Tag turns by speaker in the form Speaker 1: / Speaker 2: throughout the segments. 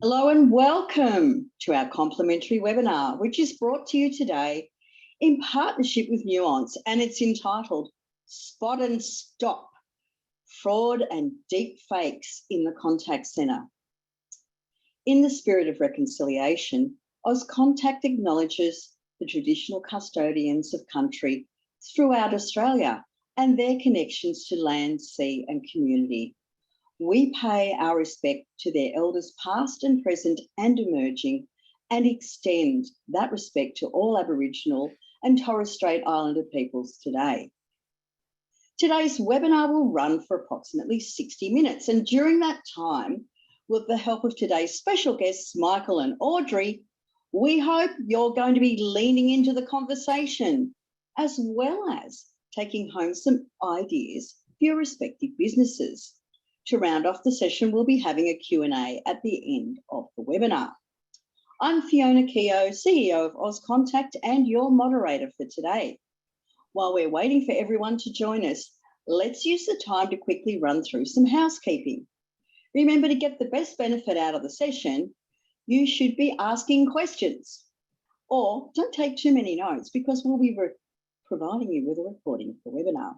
Speaker 1: Hello and welcome to our complimentary webinar, which is brought to you today in partnership with Nuance, and it's entitled Spot and Stop Fraud and Deep Fakes in the Contact Centre. In the spirit of reconciliation, Auscontact acknowledges the traditional custodians of country throughout Australia and their connections to land, sea and community. We pay our respect to their elders past and present and emerging, and extend that respect to all Aboriginal and Torres Strait Islander peoples today. Today's webinar will run for approximately 60 minutes, and during that time, with the help of today's special guests, Michael and Audrey, we hope you're going to be leaning into the conversation, as well as taking home some ideas for your respective businesses. To round off the session, we'll be having a Q&A at the end of the webinar. I'm Fiona Keogh, CEO of Auscontact and your moderator for today. While we're waiting for everyone to join us, let's use the time to quickly run through some housekeeping. Remember, to get the best benefit out of the session, you should be asking questions. Or don't take too many notes, because we'll be providing you with a recording of the webinar.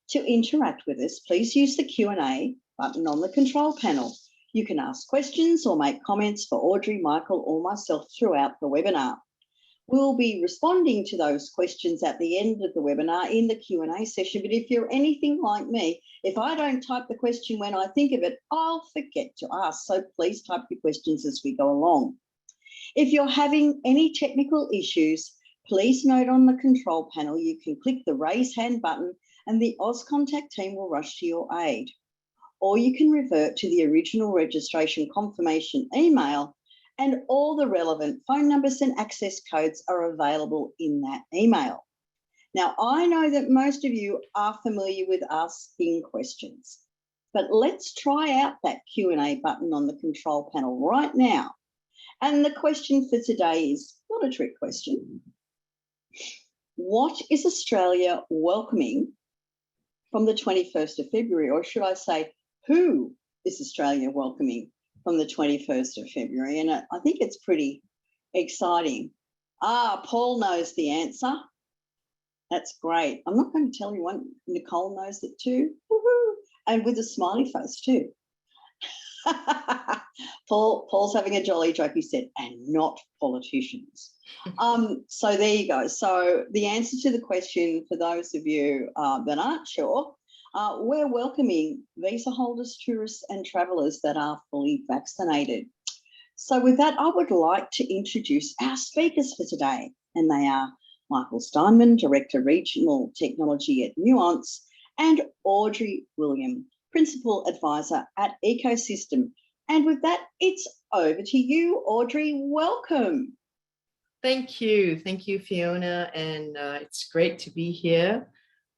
Speaker 1: To interact with us, please use the Q&A button on the control panel. You can ask questions or make comments for Audrey, Michael or myself throughout the webinar. We'll be responding to those questions at the end of the webinar in the Q&A session, but if you're anything like me, if I don't type the question when I think of it, I'll forget to ask, so please type your questions as we go along. If you're having any technical issues, please note on the control panel you can click the raise hand button and the Auscontact team will rush to your aid. Or you can revert to the original registration confirmation email, and all the relevant phone numbers and access codes are available in that email. Now, I know that most of you are familiar with asking questions, but let's try out that Q&A button on the control panel right now. And the question for today is not a trick question. What is Australia welcoming from the 21st of February, or should I say, who is Australia welcoming from the 21st of February? And I think it's pretty exciting. Paul knows the answer. That's great. I'm not going to tell you one. Nicole knows it too. Woohoo! And with a smiley face too. Paul's having a jolly joke, he said, and not politicians. So there you go. So the answer to the question, for those of you that aren't sure, we're welcoming visa holders, tourists and travellers that are fully vaccinated. So with that, I would like to introduce our speakers for today, and they are Michael Steinman, Director Regional Technology at Nuance, and Audrey William, Principal Advisor at Ecosystem. And with that, it's over to you, Audrey. Welcome.
Speaker 2: Thank you, Fiona, and it's great to be here.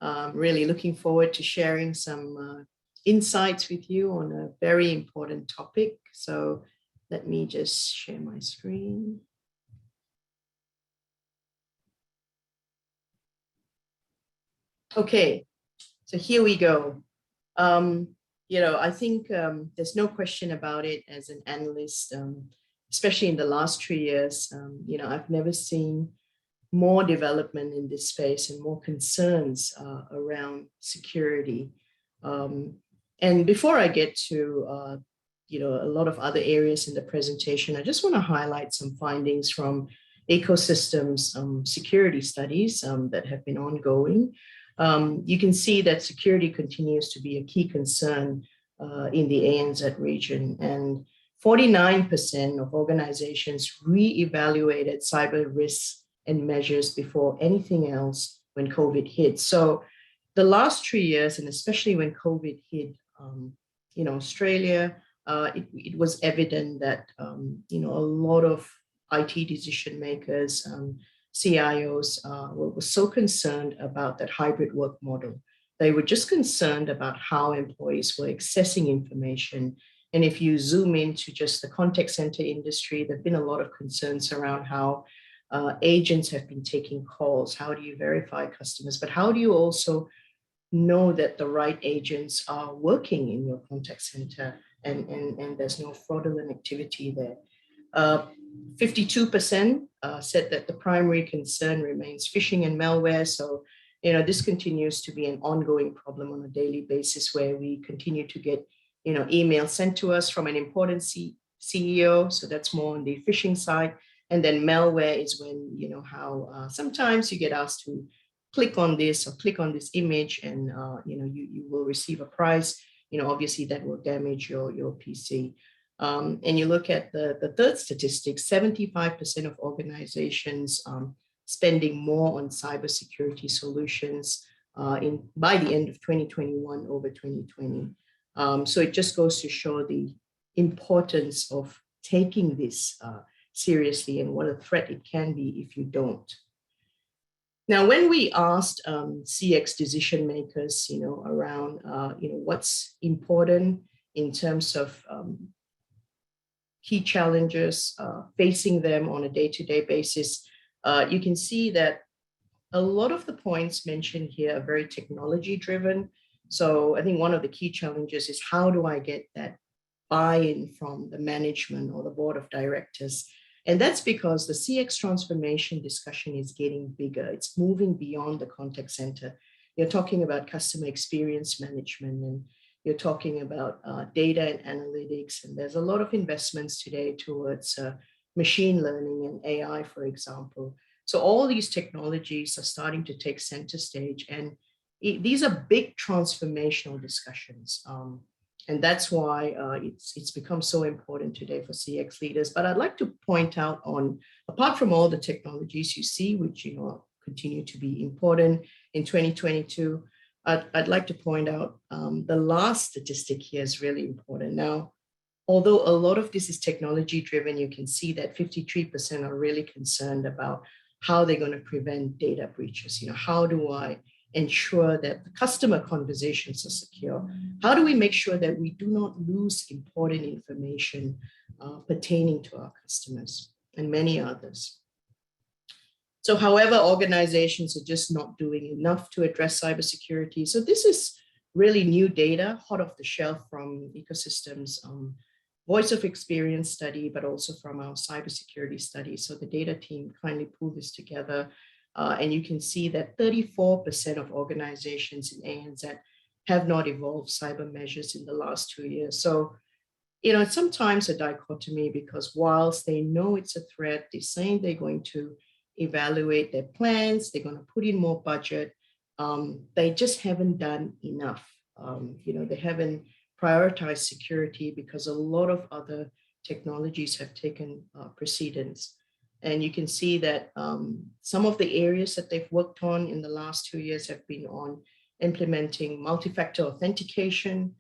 Speaker 2: Really looking forward to sharing some insights with you on a very important topic. So let me just share my screen. Okay, so here we go. I think there's no question about it as an analyst, especially in the last 3 years. I've never seen more development in this space and more concerns around security. And before I get to, a lot of other areas in the presentation, I just want to highlight some findings from Ecosystem's security studies that have been ongoing. You can see that security continues to be a key concern in the ANZ region, and 49% of organizations re-evaluated cyber risks and measures before anything else when COVID hit. So the last 3 years, and especially when COVID hit, Australia, it was evident that, a lot of IT decision makers, CIOs were so concerned about that hybrid work model. They were just concerned about how employees were accessing information. And if you zoom into just the contact center industry, there have been a lot of concerns around how agents have been taking calls. How do you verify customers? But how do you also know that the right agents are working in your contact center and there's no fraudulent activity there. 52% said that the primary concern remains phishing and malware. So, this continues to be an ongoing problem on a daily basis where we continue to get, emails sent to us from an important CEO. So that's more on the phishing side. And then malware is when, how sometimes you get asked to click on this or click on this image and, you will receive a prize. Obviously that will damage your PC. And you look at the third statistic, 75% of organizations spending more on cybersecurity solutions by the end of 2021 over 2020. So it just goes to show the importance of taking this seriously and what a threat it can be if you don't. Now, when we asked CX decision makers, around, what's important in terms of key challenges facing them on a day-to-day basis, you can see that a lot of the points mentioned here are very technology-driven. So I think one of the key challenges is how do I get that buy-in from the management or the board of directors? And that's because the CX transformation discussion is getting bigger. It's moving beyond the contact center. You're talking about customer experience management, and you're talking about data and analytics. And there's a lot of investments today towards machine learning and AI, for example. So all these technologies are starting to take center stage. And these are big transformational discussions. And that's why it's become so important today for CX leaders. But I'd like to point out apart from all the technologies you see, which continue to be important in 2022, I'd like to point out the last statistic here is really important. Now, although a lot of this is technology driven, you can see that 53% are really concerned about how they're going to prevent data breaches. How do I ensure that the customer conversations are secure? How do we make sure that we do not lose important information pertaining to our customers and many others? So however, organizations are just not doing enough to address cybersecurity. So this is really new data, hot off the shelf from Ecosystems Voice of Experience study, but also from our cybersecurity study. So the data team kindly pulled this together. And you can see that 34% of organizations in ANZ have not evolved cyber measures in the last 2 years. So, it's sometimes a dichotomy because whilst they know it's a threat, they're saying they're going to evaluate their plans, they're going to put in more budget, they just haven't done enough. They haven't prioritized security because a lot of other technologies have taken precedence. And you can see that some of the areas that they've worked on in the last 2 years have been on implementing multi-factor authentication,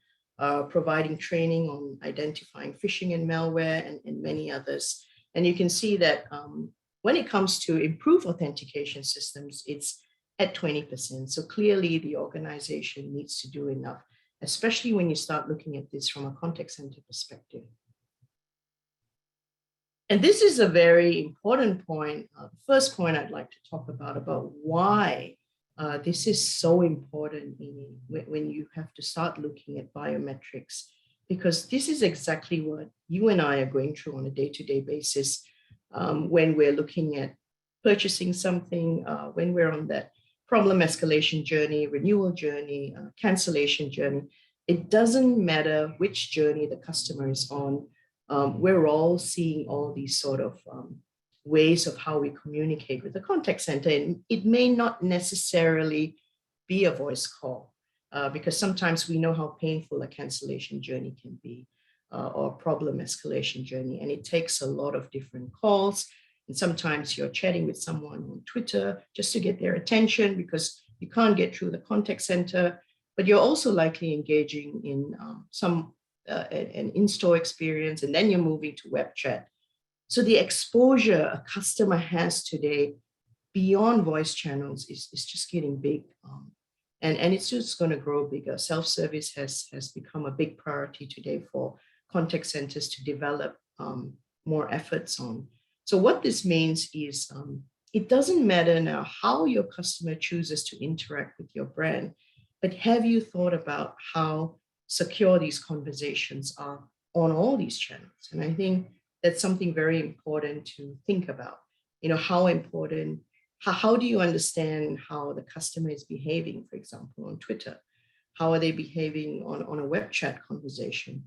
Speaker 2: providing training on identifying phishing and malware, and many others. And you can see that when it comes to improved authentication systems, it's at 20%. So clearly the organization needs to do enough, especially when you start looking at this from a contact center perspective. And this is a very important point. The first point I'd like to talk about why this is so important when you have to start looking at biometrics, because this is exactly what you and I are going through on a day-to-day basis when we're looking at purchasing something, when we're on that problem escalation journey, renewal journey, cancellation journey. It doesn't matter which journey the customer is on. We're all seeing all these sort of ways of how we communicate with the contact center. And it may not necessarily be a voice call because sometimes we know how painful a cancellation journey can be or problem escalation journey. And it takes a lot of different calls. And sometimes you're chatting with someone on Twitter just to get their attention because you can't get through the contact center, but you're also likely engaging in an in-store experience, and then you're moving to web chat. So the exposure a customer has today beyond voice channels is just getting big. And it's just going to grow bigger. Self-service has become a big priority today for contact centers to develop more efforts on. So what this means is it doesn't matter now how your customer chooses to interact with your brand. but have you thought about how secure these conversations are on all these channels? And I think that's something very important to think about. How important, how do you understand how the customer is behaving, for example, on Twitter? How are they behaving on a web chat conversation?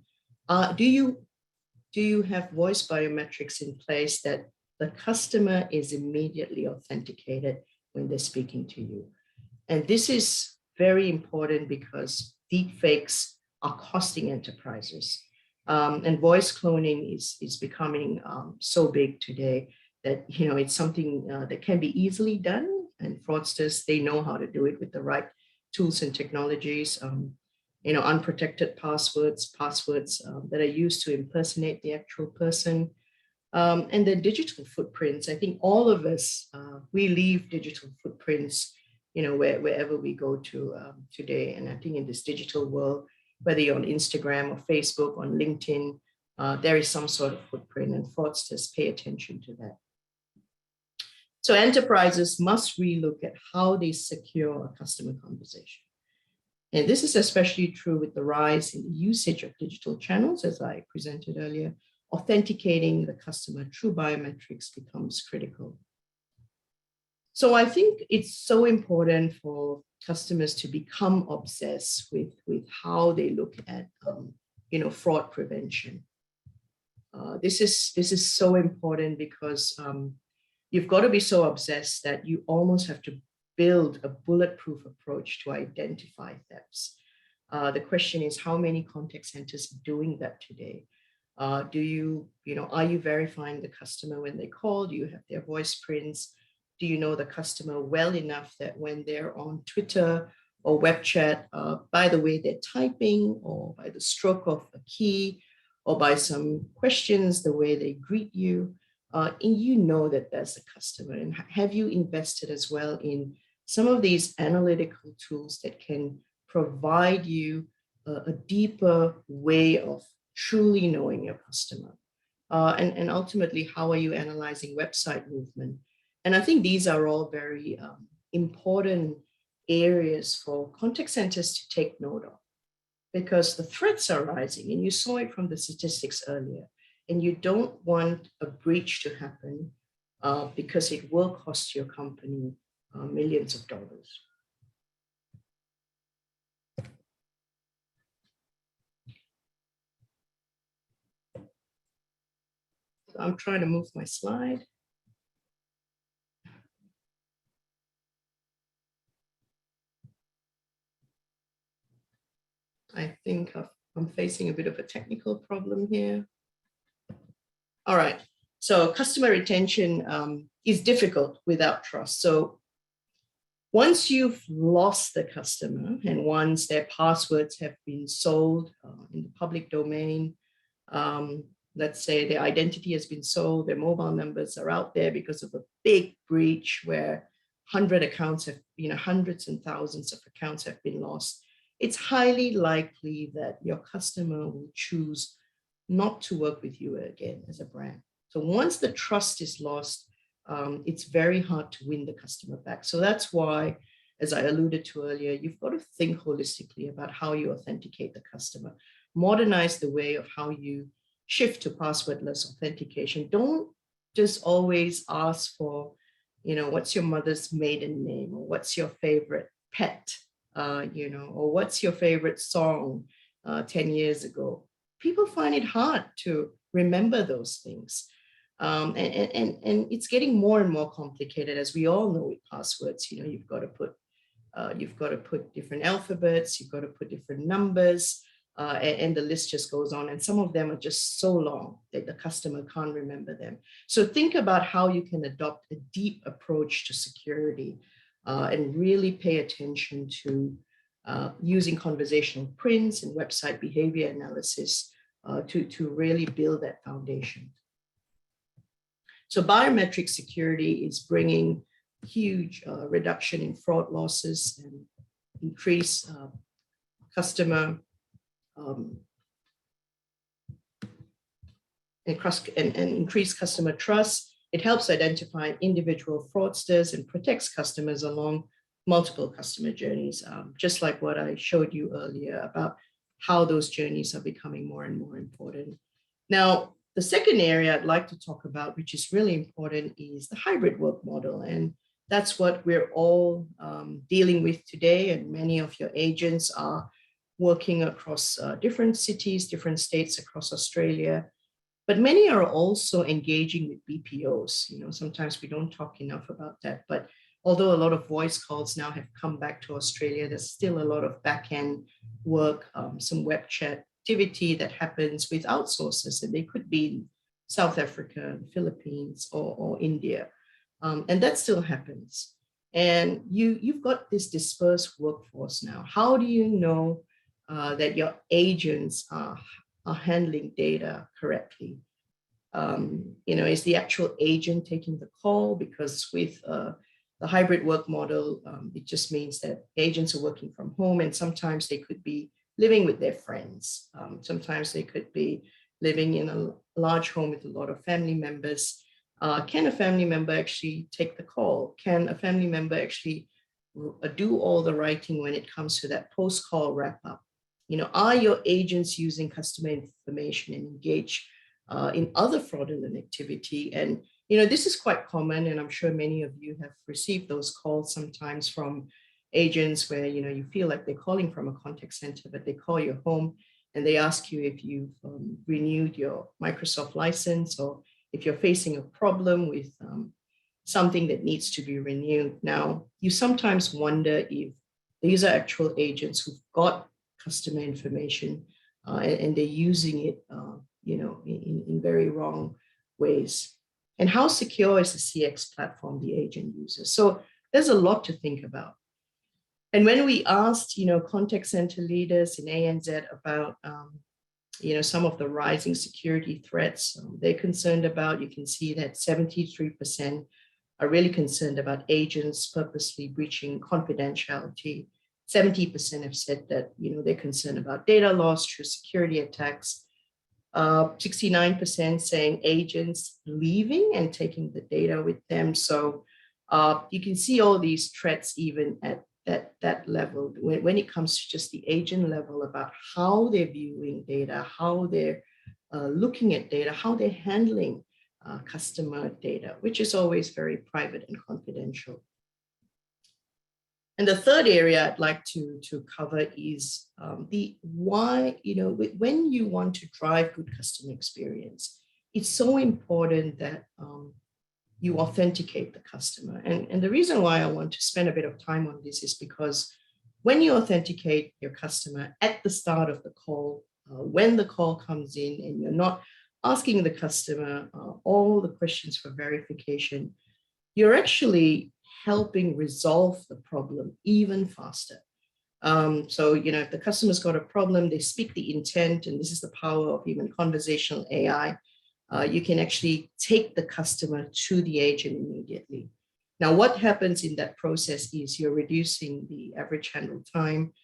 Speaker 2: Do you have voice biometrics in place that the customer is immediately authenticated when they're speaking to you? And this is very important because deepfakes are costing enterprises. And voice cloning is becoming so big today that it's something that can be easily done. And fraudsters, they know how to do it with the right tools and technologies. Unprotected passwords that are used to impersonate the actual person. And the digital footprints. I think all of us, we leave digital footprints, wherever we go to today. And I think in this digital world, whether you're on Instagram or Facebook, on LinkedIn, there is some sort of footprint, and fraudsters pay attention to that. So enterprises must relook at how they secure a customer conversation. And this is especially true with the rise in the usage of digital channels, as I presented earlier. Authenticating the customer through biometrics becomes critical. So I think it's so important for customers to become obsessed with how they look at fraud prevention. This is so important because you've got to be so obsessed that you almost have to build a bulletproof approach to identify thefts. The question is, how many contact centers are doing that today? Are you verifying the customer when they call? Do you have their voice prints? Do you know the customer well enough that when they're on Twitter or web chat, by the way they're typing, or by the stroke of a key, or by some questions, the way they greet you, and that that's a customer? And have you invested as well in some of these analytical tools that can provide you a deeper way of truly knowing your customer? And ultimately, how are you analyzing website movement? And I think these are all very important areas for contact centers to take note of, because the threats are rising, and you saw it from the statistics earlier, and you don't want a breach to happen because it will cost your company millions of dollars. So I'm trying to move my slide. I think I'm facing a bit of a technical problem here. All right, so customer retention is difficult without trust. So once you've lost the customer, and once their passwords have been sold in the public domain, let's say their identity has been sold, their mobile numbers are out there because of a big breach where hundreds and thousands of accounts have been lost, it's highly likely that your customer will choose not to work with you again as a brand. So once the trust is lost, it's very hard to win the customer back. So that's why, as I alluded to earlier, you've got to think holistically about how you authenticate the customer, modernize the way of how you shift to passwordless authentication. Don't just always ask for, what's your mother's maiden name, or what's your favorite pet, or what's your favorite song 10 years ago. People find it hard to remember those things. And it's getting more and more complicated, as we all know with passwords. You've got to put different alphabets, you've got to put different numbers, and the list just goes on. And some of them are just so long that the customer can't remember them. So think about how you can adopt a deep approach to security and really pay attention to using conversational prints and website behavior analysis to really build that foundation. So biometric security is bringing huge reduction in fraud losses and increase customer and increase customer trust. It helps identify individual fraudsters and protects customers along multiple customer journeys, just like what I showed you earlier about how those journeys are becoming more and more important. Now, the second area I'd like to talk about, which is really important, is the hybrid work model. And that's what we're all dealing with today. And many of your agents are working across different cities, different states across Australia. But many are also engaging with BPOs. You know, sometimes we don't talk enough about that. But although a lot of voice calls now have come back to Australia, there's still a lot of back-end work, some web chat activity that happens with outsourcers, and they could be in South Africa, the Philippines, or India. And that still happens. And you've got this dispersed workforce now. How do you know that your agents are handling data correctly? Is the actual agent taking the call? Because with the hybrid work model, it just means that agents are working from home, and sometimes they could be living with their friends. Sometimes they could be living in a large home with a lot of family members. Can a family member actually take the call? Can a family member actually do all the writing when it comes to that post-call wrap-up? You know, are your agents using customer information and engage in other fraudulent activity? And, you know, this is quite common, and I'm sure many of you have received those calls sometimes from agents where, you know, you feel like they're calling from a contact center, but they call your home and they ask you if you've renewed your Microsoft license, or if you're facing a problem with something that needs to be renewed. Now, you sometimes wonder if these are actual agents who've got customer information and they're using it, in very wrong ways. And how secure is the CX platform the agent uses? So there's a lot to think about. And when we asked, contact center leaders in ANZ about, some of the rising security threats they're concerned about, you can see that 73% are really concerned about agents purposely breaching confidentiality. 70% have said that, they're concerned about data loss through security attacks. 69% saying agents leaving and taking the data with them. So you can see all these threats even at that level when it comes to just the agent level about how they're viewing data, how they're looking at data, how they're handling customer data, which is always very private and confidential. And the third area I'd like to cover is the why, when you want to drive good customer experience, it's so important that you authenticate the customer. And the reason why I want to spend a bit of time on this is because when you authenticate your customer at the start of the call, when the call comes in and you're not asking the customer all the questions for verification, you're actually helping resolve the problem even faster. So, if the customer's got a problem, they speak the intent, and this is the power of even conversational AI. You can actually take the customer to the agent immediately. Now, what happens in that process is you're reducing the average handle time,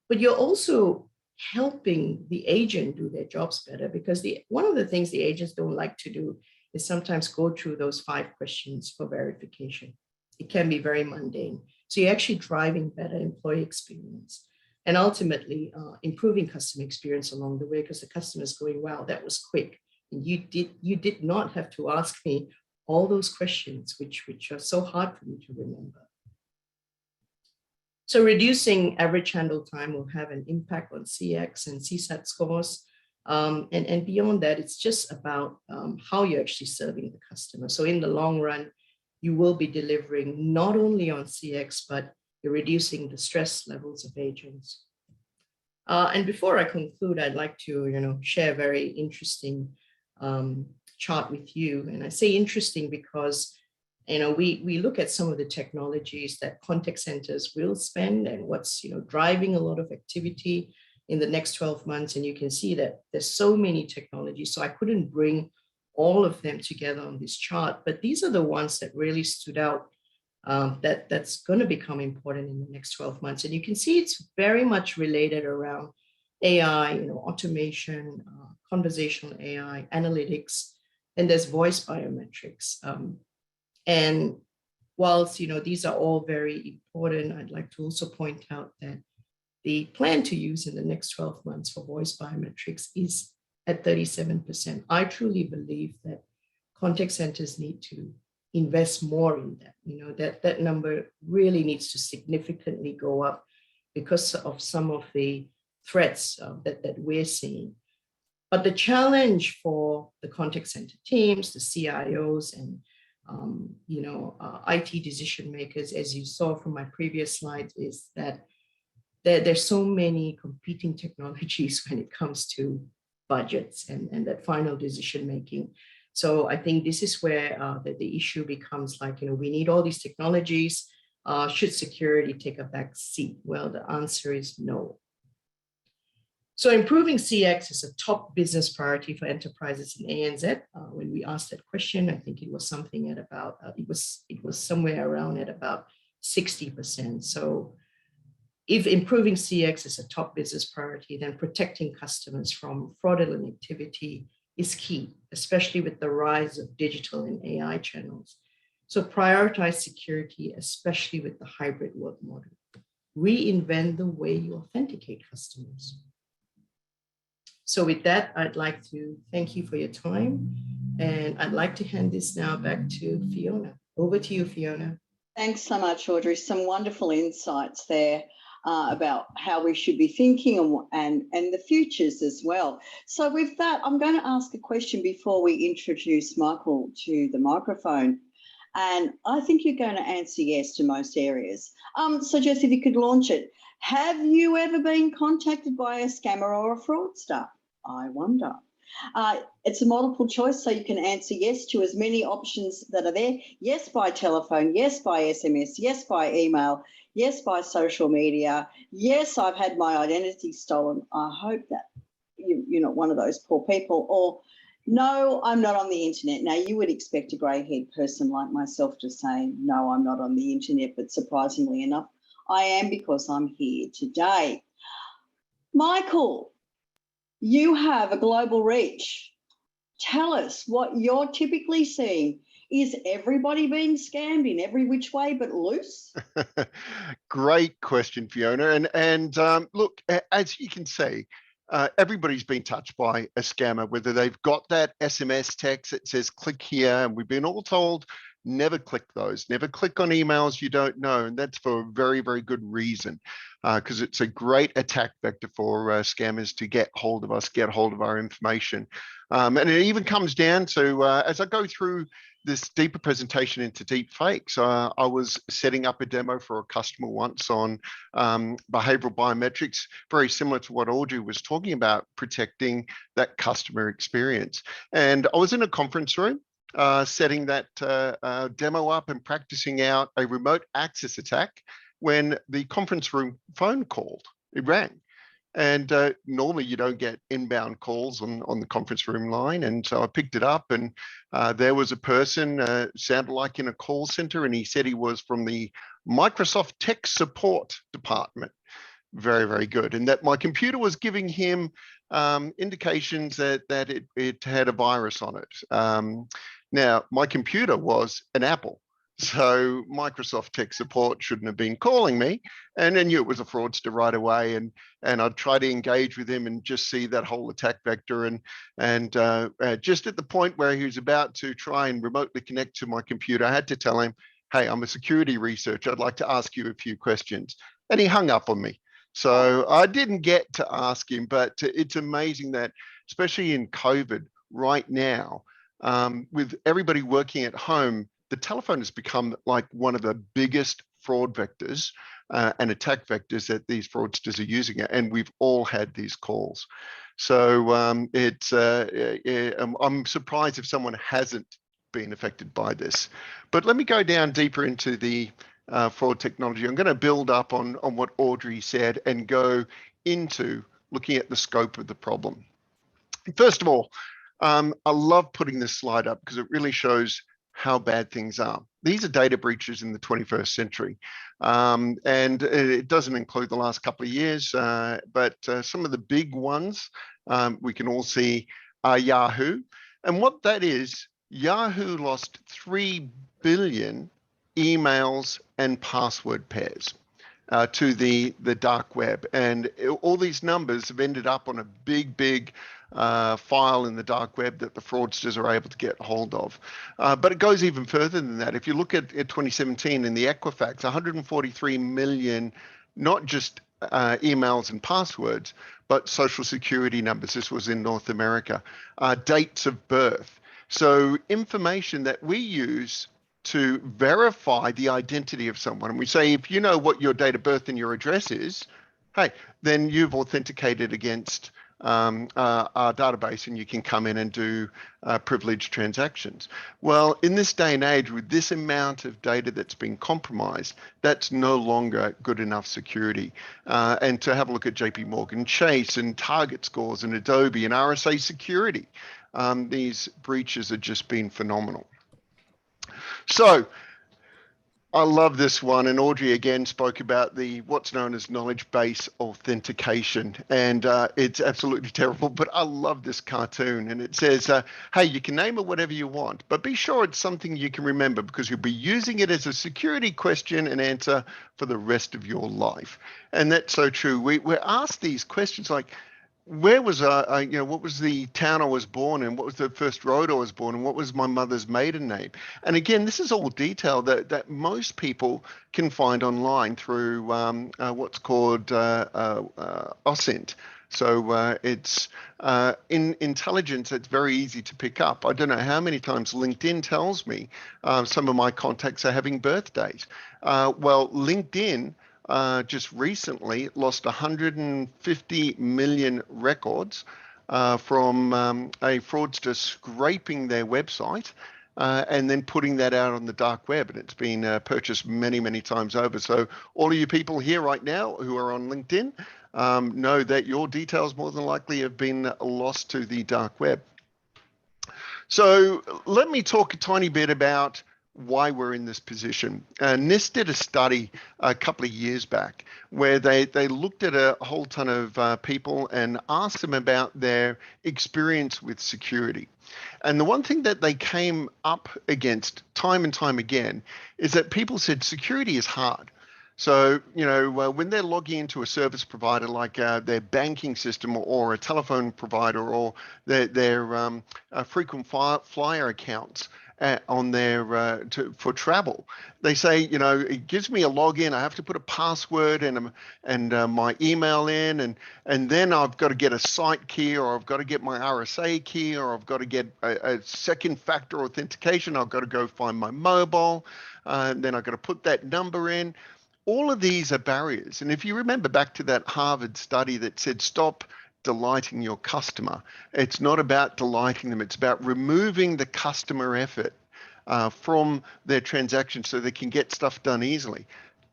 Speaker 2: but you're also helping the agent do their jobs better, because one of the things the agents don't like to do is sometimes go through those 5 questions for verification. It can be very mundane. So you're actually driving better employee experience and ultimately improving customer experience along the way, because the customer is going, wow, that was quick. And you did not have to ask me all those questions, which are so hard for me to remember. So reducing average handle time will have an impact on CX and CSAT scores. And beyond that, it's just about how you're actually serving the customer. So in the long run, you will be delivering not only on CX, but you're reducing the stress levels of agents. And before I conclude, I'd like to share a very interesting chart with you. And I say interesting because we look at some of the technologies that contact centers will spend and what's driving a lot of activity in the next 12 months. And you can see that there's so many technologies. So I couldn't bring all of them together on this chart, but these are the ones that really stood out that's going to become important in the next 12 months. And you can see it's very much related around AI, automation, conversational AI, analytics, and there's voice biometrics. And whilst, these are all very important, I'd like to also point out that the plan to use in the next 12 months for voice biometrics is at 37%. I truly believe that contact centers need to invest more in that. That number really needs to significantly go up because of some of the threats that we're seeing. But the challenge for the contact center teams, the CIOs, and IT decision makers, as you saw from my previous slides, is that there's so many competing technologies when it comes to budgets and that final decision making. So I think this is where the issue becomes like, we need all these technologies. Should security take a back seat? Well, the answer is no. So improving CX is a top business priority for enterprises in ANZ. When we asked that question, I think it was something at about, it was somewhere around at about 60%. So if improving CX is a top business priority, then protecting customers from fraudulent activity is key, especially with the rise of digital and AI channels. So prioritize security, especially with the hybrid work model. Reinvent the way you authenticate customers. So with that, I'd like to thank you for your time. And I'd like to hand this now back to Fiona. Over to you, Fiona.
Speaker 1: Thanks so much, Audrey. Some wonderful insights there about how we should be thinking and the futures as well. So with that, I'm going to ask a question before we introduce Michael to the microphone. And I think you're going to answer yes to most areas. So Jess, if you could launch it. Have you ever been contacted by a scammer or a fraudster? I wonder. It's a multiple choice, so you can answer yes to as many options that are there. Yes by telephone, yes by SMS, yes by email, yes by social media. Yes, I've had my identity stolen. I hope that you're not one of those poor people. Or no, I'm not on the internet. Now, you would expect a grey-haired person like myself to say, no, I'm not on the internet, but surprisingly enough, I am, because I'm here today. Michael, you have a global reach. Tell us what you're typically seeing. Is everybody being scammed in every which way but loose?
Speaker 3: Great question, Fiona. And look, as you can see, everybody's been touched by a scammer, whether they've got that SMS text that says click here, and we've been all told never click those, never click on emails you don't know, and that's for a very, very good reason, because it's a great attack vector for scammers to get hold of us, get hold of our information. And it even comes down to, as I go through this deeper presentation into deep fakes, I was setting up a demo for a customer once on behavioral biometrics, very similar to what Audrey was talking about, protecting that customer experience. And I was in a conference room setting that demo up and practicing out a remote access attack when the conference room phone called. It rang. And normally you don't get inbound calls on the conference room line. And so I picked it up, and there was a person, sounded like in a call center, and he said he was from the Microsoft Tech Support Department. Very, very good. And that my computer was giving him indications that it had a virus on it. Now, my computer was an Apple, so Microsoft Tech Support shouldn't have been calling me, and I knew it was a fraudster right away. And I'd try to engage with him and just see that whole attack vector. And just at the point where he was about to try and remotely connect to my computer, I had to tell him, hey, I'm a security researcher. I'd like to ask you a few questions. And he hung up on me. So I didn't get to ask him, but it's amazing that, especially in COVID right now, with everybody working at home, the telephone has become like one of the biggest fraud vectors and attack vectors that these fraudsters are using it. And we've all had these calls. So I'm surprised if someone hasn't been affected by this. But let me go down deeper into the fraud technology. I'm going to build up on what Audrey said and go into looking at the scope of the problem. First of all, I love putting this slide up because it really shows how bad things are. These are data breaches in the 21st century. And it doesn't include the last couple of years, but some of the big ones we can all see are Yahoo. And what that is, Yahoo lost $3 billion emails and password pairs to the dark web. And all these numbers have ended up on a big file in the dark web that the fraudsters are able to get hold of. But it goes even further than that. If you look at 2017 in the Equifax, 143 million, not just emails and passwords, but social security numbers. This was in North America. Dates of birth. So information that we use to verify the identity of someone. And we say, if you know what your date of birth and your address is, hey, then you've authenticated against our database and you can come in and do privileged transactions. Well, in this day and age, with this amount of data that's been compromised, that's no longer good enough security. And to have a look at JP Morgan Chase and Target Scores and Adobe and RSA Security, these breaches have just been phenomenal. So I love this one, and Audrey again spoke about the what's known as knowledge base authentication, and it's absolutely terrible, but I love this cartoon. And it says, hey, you can name it whatever you want, but be sure it's something you can remember, because you'll be using it as a security question and answer for the rest of your life. And that's so true. We're asked these questions like, where was what was the town I was born in? What was the first road I was born in? What was my mother's maiden name? And again, this is all detail that most people can find online through what's called OSINT. So it's in intelligence, it's very easy to pick up. I don't know how many times LinkedIn tells me some of my contacts are having birthdays. Well, LinkedIn just recently lost 150 million records from a fraudster scraping their website and then putting that out on the dark web. And it's been purchased many times over. So all of you people here right now who are on LinkedIn know that your details more than likely have been lost to the dark web. So let me talk a tiny bit about why we're in this position. NIST did a study a couple of years back where they looked at a whole ton of people and asked them about their experience with security. And the one thing that they came up against time and time again is that people said security is hard. So, when they're logging into a service provider like their banking system or a telephone provider or their frequent flyer accounts, on their for travel, they say, it gives me a login. I have to put a password and my email in, and then I've got to get a site key, or I've got to get my RSA key, or I've got to get a second factor authentication. I've got to go find my mobile, and then I've got to put that number in. All of these are barriers. And if you remember back to that Harvard study that said, stop delighting your customer. It's not about delighting them. It's about removing the customer effort from their transactions so they can get stuff done easily.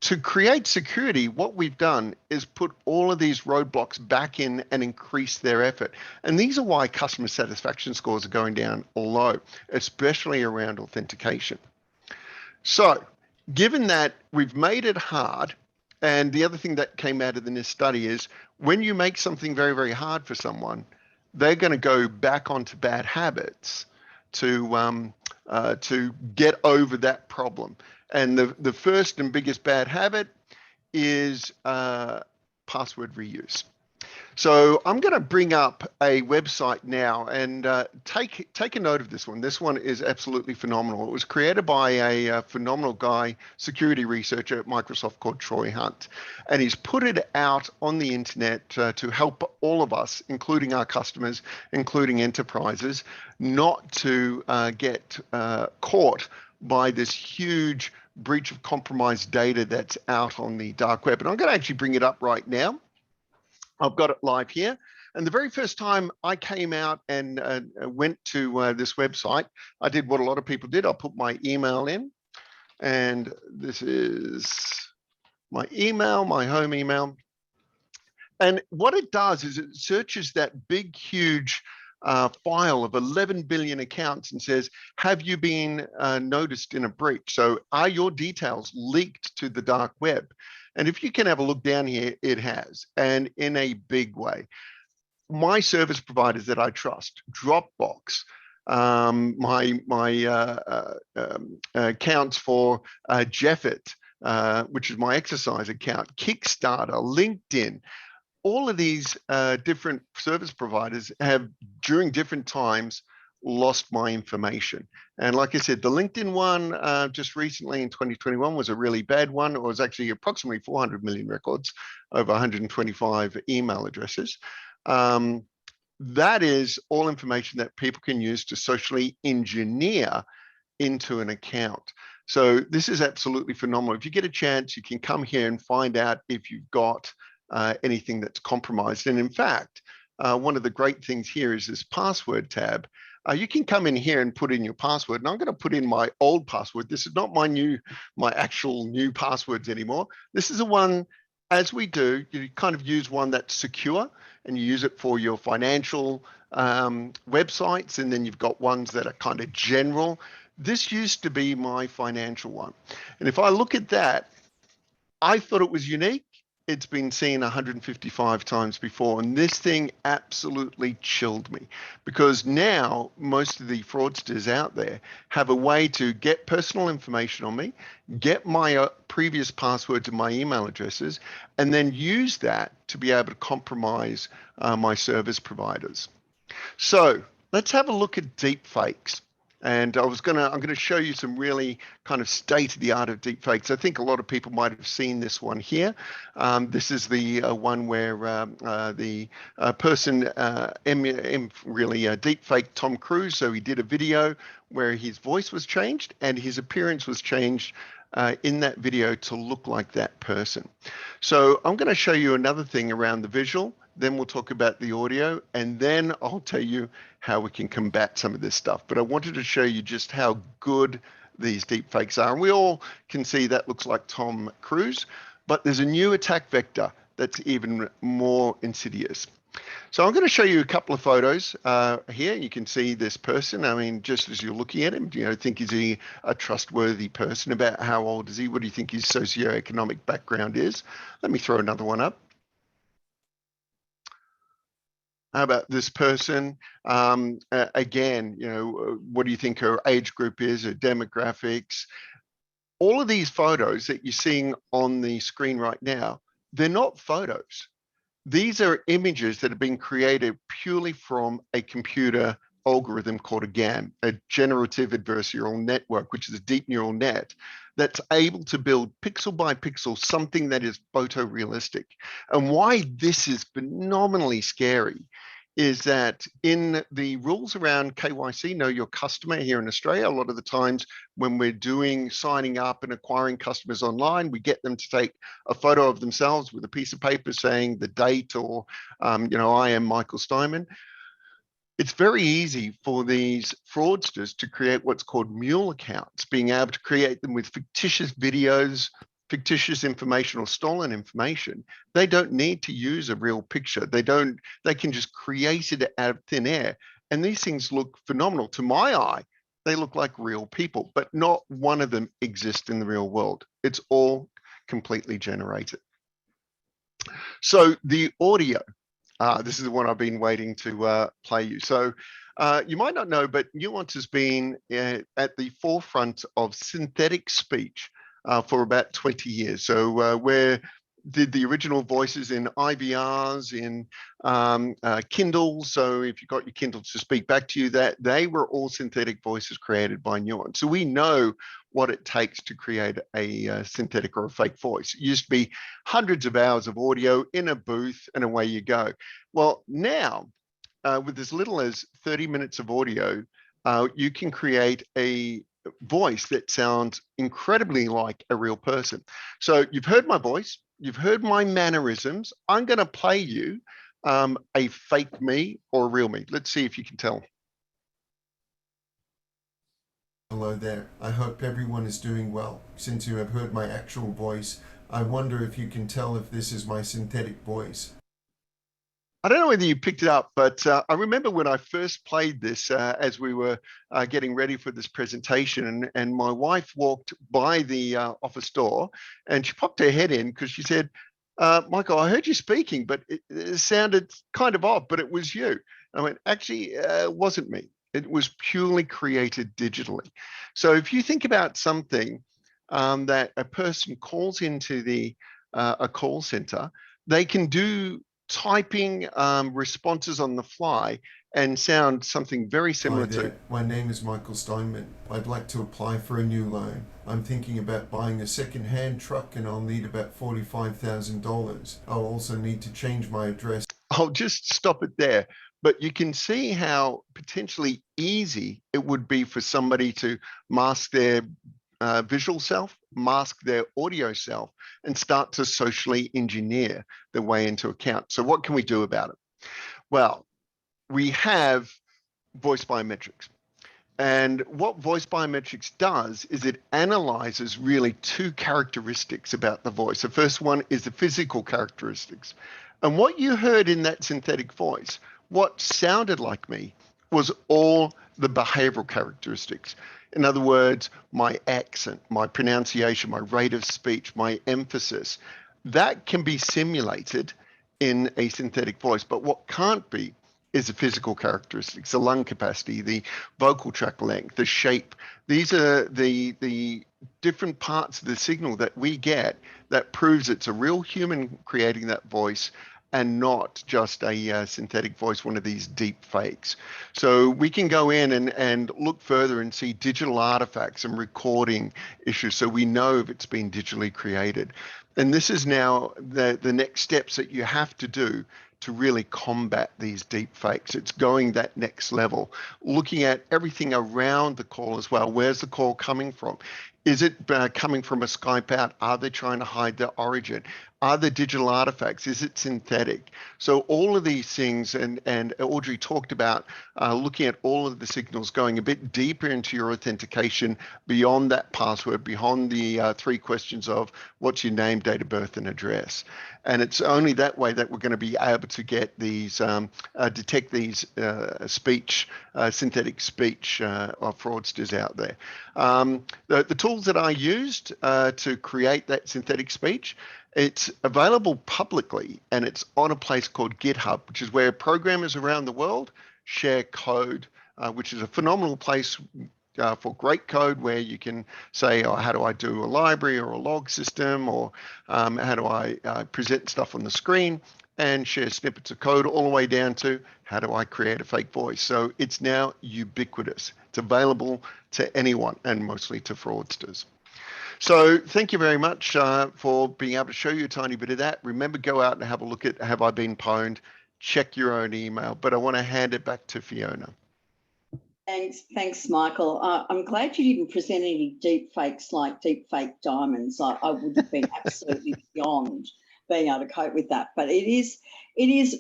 Speaker 3: To create security, what we've done is put all of these roadblocks back in and increase their effort. And these are why customer satisfaction scores are going down low, especially around authentication. So given that we've made it hard, and the other thing that came out of the NIST study is when you make something very hard for someone, they're going to go back onto bad habits to get over that problem. And the first and biggest bad habit is password reuse. So I'm going to bring up a website now and take a note of this one. This one is absolutely phenomenal. It was created by a phenomenal guy, security researcher at Microsoft called Troy Hunt. And he's put it out on the internet to help all of us, including our customers, including enterprises, not to get caught by this huge breach of compromised data that's out on the dark web. And I'm going to actually bring it up right now. I've got it live here. And the very first time I came out and went to this website, I did what a lot of people did. I put my email in, and this is my email, my home email. And what it does is it searches that big, huge file of 11 billion accounts and says, have you been noticed in a breach? So are your details leaked to the dark web? And if you can have a look down here, it has, and in a big way. My service providers that I trust, Dropbox, my accounts for Jeffet, which is my exercise account, Kickstarter, LinkedIn. All of these different service providers have, during different times, lost my information. And like I said, the LinkedIn one just recently in 2021 was a really bad one. It was actually approximately 400 million records, over 125 email addresses. That is all information that people can use to socially engineer into an account. So this is absolutely phenomenal. If you get a chance, you can come here and find out if you've got anything that's compromised. And in fact, one of the great things here is this password tab. You can come in here and put in your password, and I'm going to put in my old password. This is not my actual new passwords anymore. This is the one, as we do, you kind of use one that's secure, and you use it for your financial websites, and then you've got ones that are kind of general. This used to be my financial one. And if I look at that, I thought it was unique. It's been seen 155 times before, and this thing absolutely chilled me, because now most of the fraudsters out there have a way to get personal information on me, get my previous passwords and my email addresses, and then use that to be able to compromise my service providers. So let's have a look at deep fakes. And I'm going to show you some really kind of state of the art of deep fakes. I think a lot of people might have seen this one here. This is the one where the person really deep faked Tom Cruise. So he did a video where his voice was changed and his appearance was changed in that video to look like that person. So I'm going to show you another thing around the visual. Then we'll talk about the audio, and then I'll tell you how we can combat some of this stuff. But I wanted to show you just how good these deep fakes are. And we all can see that looks like Tom Cruise, but there's a new attack vector that's even more insidious. So I'm going to show you a couple of photos here. You can see this person. I mean, just as you're looking at him, do you think, is he a trustworthy person? About how old is he? What do you think his socioeconomic background is? Let me throw another one up. How about this person? Again, what do you think her age group is, her demographics? All of these photos that you're seeing on the screen right now, they're not photos. These are images that have been created purely from a computer algorithm called a GAN, a generative adversarial network, which is a deep neural net that's able to build pixel by pixel something that is photorealistic. And why this is phenomenally scary is that in the rules around KYC, know your customer here in Australia, a lot of the times when we're doing signing up and acquiring customers online, we get them to take a photo of themselves with a piece of paper saying the date or, I am Michael Steinman. It's very easy for these fraudsters to create what's called mule accounts, being able to create them with fictitious videos, fictitious information or stolen information. They don't need to use a real picture. They can just create it out of thin air. And these things look phenomenal. To my eye, they look like real people, but not one of them exists in the real world. It's all completely generated. So the audio. This is the one I've been waiting to play you. So you might not know, but Nuance has been at the forefront of synthetic speech for about 20 years. So we did the original voices in IVRs, in Kindles. So if you got your Kindle to speak back to you, that they were all synthetic voices created by Nuance. So we know what it takes to create a synthetic or a fake voice. It used to be hundreds of hours of audio in a booth and away you go. Well, now with as little as 30 minutes of audio, you can create a voice that sounds incredibly like a real person. So you've heard my voice, you've heard my mannerisms. I'm going to play you a fake me or a real me. Let's see if you can tell.
Speaker 4: Hello there. I hope everyone is doing well. Since you have heard my actual voice, I wonder if you can tell if this is my synthetic voice.
Speaker 3: I don't know whether you picked it up, but I remember when I first played this as we were getting ready for this presentation, and my wife walked by the office door and she popped her head in because she said, Michael, I heard you speaking, but it sounded kind of off, but it was you. I went, actually, it wasn't me. It was purely created digitally. So if you think about something that a person calls into a call center, they can do typing responses on the fly and sound something very similar to.
Speaker 4: My name is Michael Steinman. I'd like to apply for a new loan. I'm thinking about buying a second-hand truck and I'll need about $45,000. I'll also need to change my address.
Speaker 3: I'll just stop it there. But you can see how potentially easy it would be for somebody to mask their visual self, mask their audio self, and start to socially engineer their way into account. So what can we do about it? Well, we have voice biometrics. And what voice biometrics does is it analyzes really two characteristics about the voice. The first one is the physical characteristics. And what you heard in that synthetic voice, what sounded like me, was all the behavioral characteristics. In other words, my accent, my pronunciation, my rate of speech, my emphasis, that can be simulated in a synthetic voice. But what can't be is the physical characteristics, the lung capacity, the vocal tract length, the shape. These are the different parts of the signal that we get that proves it's a real human creating that voice and not just a synthetic voice, one of these deep fakes. So we can go in and look further and see digital artifacts and recording issues so we know if it's been digitally created. And this is now the next steps that you have to do to really combat these deep fakes. It's going that next level, looking at everything around the call as well. Where's the call coming from? Is it coming from a Skype out? Are they trying to hide their origin? Are there digital artifacts? Is it synthetic? So all of these things, and Audrey talked about looking at all of the signals, going a bit deeper into your authentication beyond that password, beyond the 3 questions of what's your name, date of birth, and address. And it's only that way that we're going to be able to get these, detect these synthetic speech of fraudsters out there. The tools that I used to create that synthetic speech, it's available publicly and it's on a place called GitHub, which is where programmers around the world share code, which is a phenomenal place for great code where you can say, oh, how do I do a library or a log system, or how do I present stuff on the screen, and share snippets of code all the way down to how do I create a fake voice. So it's now ubiquitous. It's available to anyone and mostly to fraudsters. So thank you very much for being able to show you a tiny bit of that. Remember, go out and have a look at Have I Been Pwned? Check your own email, but I want to hand it back to Fiona.
Speaker 1: Thanks, Michael. I'm glad you didn't present any deep fakes like deep fake diamonds. I would have been absolutely beyond being able to cope with that. But it is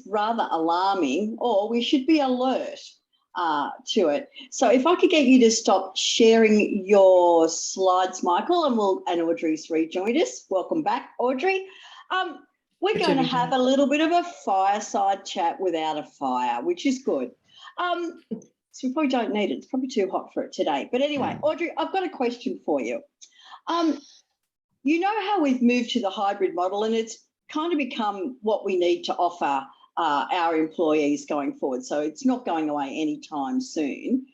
Speaker 1: rather alarming, or we should be alert to it. So if I could get you to stop sharing your slides, Michael, and Audrey's rejoined us. Welcome back, Audrey. We're going to have a little bit of a fireside chat without a fire, which is good. So we probably don't need it. It's probably too hot for it today. But anyway, Audrey, I've got a question for you. You know how we've moved to the hybrid model, and it's kind of become what we need to offer our employees going forward. So it's not going away anytime soon.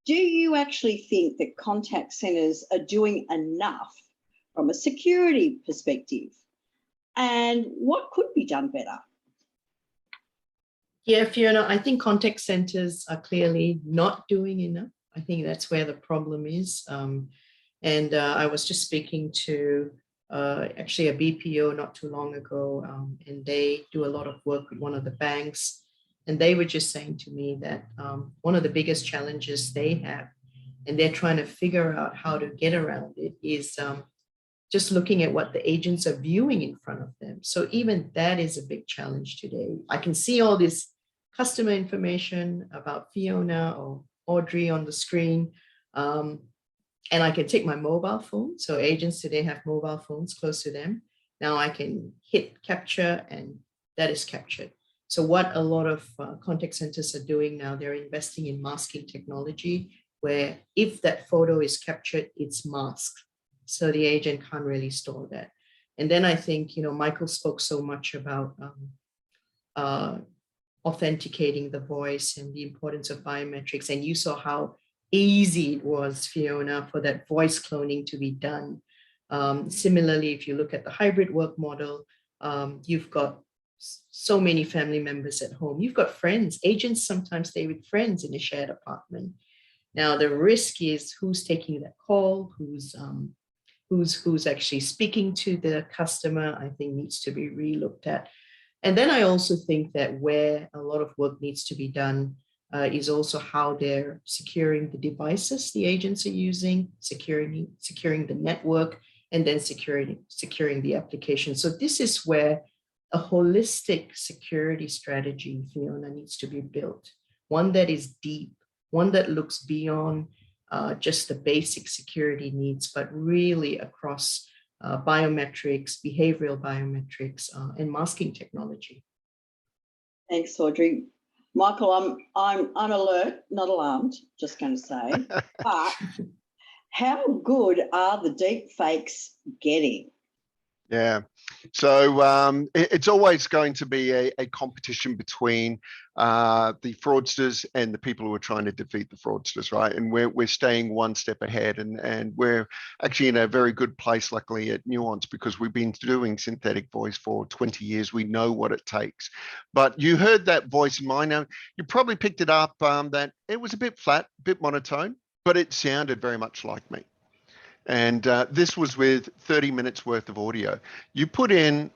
Speaker 1: Do you actually think that contact centres are doing enough from a security perspective? And what could be done better?
Speaker 2: Yeah, Fiona, I think contact centers are clearly not doing enough. I think that's where the problem is. I was just speaking to actually a BPO not too long ago, and they do a lot of work with one of the banks. And they were just saying to me that one of the biggest challenges they have, and they're trying to figure out how to get around it, is just looking at what the agents are viewing in front of them. So even that is a big challenge today. I can see all this customer information about Fiona or Audrey on the screen, and I can take my mobile phone. So agents today have mobile phones close to them. Now I can hit capture and that is captured. So what a lot of contact centers are doing now, they're investing in masking technology, where if that photo is captured, it's masked. So the agent can't really store that. And then I think, Michael spoke so much about authenticating the voice and the importance of biometrics. And you saw how easy it was, Fiona, for that voice cloning to be done. Similarly, if you look at the hybrid work model, you've got so many family members at home. You've got friends. Agents sometimes stay with friends in a shared apartment. Now, the risk is who's taking that call, who's actually speaking to the customer, I think needs to be relooked at. And then I also think that where a lot of work needs to be done is also how they're securing the devices the agents are using, securing the network, and then securing the application. So this is where a holistic security strategy, Fiona, needs to be built. One that is deep, one that looks beyond just the basic security needs, but really across biometrics, behavioral biometrics, and masking technology.
Speaker 1: Thanks, Audrey. Michael, I'm unalert, not alarmed, just going to say. But how good are the deep fakes getting?
Speaker 3: Yeah, so it's always going to be a competition between the fraudsters and the people who are trying to defeat the fraudsters, right? And we're staying one step ahead, and we're actually in a very good place, luckily, at Nuance, because we've been doing synthetic voice for 20 years. We know what it takes. But you heard that voice in mine. Now, you probably picked it up that it was a bit flat, a bit monotone, but it sounded very much like me. And this was with 30 minutes worth of audio. You put in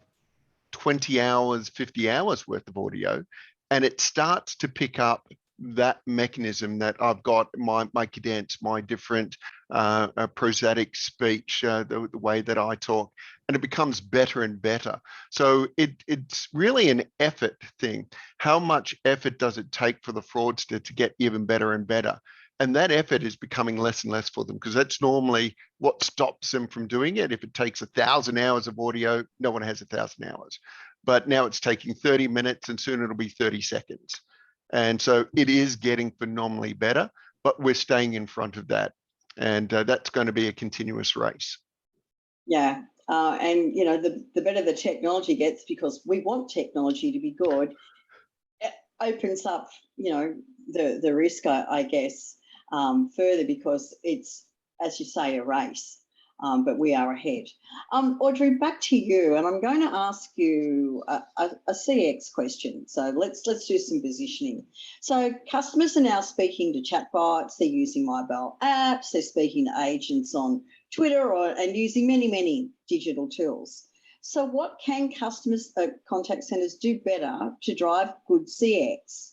Speaker 3: 20 hours, 50 hours worth of audio, and it starts to pick up that mechanism that I've got, my cadence, my different prosodic speech, the way that I talk, and it becomes better and better. So it's really an effort thing. How much effort does it take for the fraudster to get even better and better? And that effort is becoming less and less for them, because that's normally what stops them from doing it. If it takes 1,000 hours of audio, no one has 1,000 hours. But now it's taking 30 minutes and soon it'll be 30 seconds. And so it is getting phenomenally better, but we're staying in front of that. And that's going to be a continuous race.
Speaker 1: Yeah. And, you know, the better the technology gets, because we want technology to be good, it opens up, you know, the risk, I guess, further, because it's, as you say, a race, but we are ahead. Audrey, back to you, and I'm going to ask you a CX question. So let's do some positioning. So customers are now speaking to chatbots, they're using mobile apps, they're speaking to agents on Twitter and using many digital tools. So what can customers, contact centres do better to drive good CX?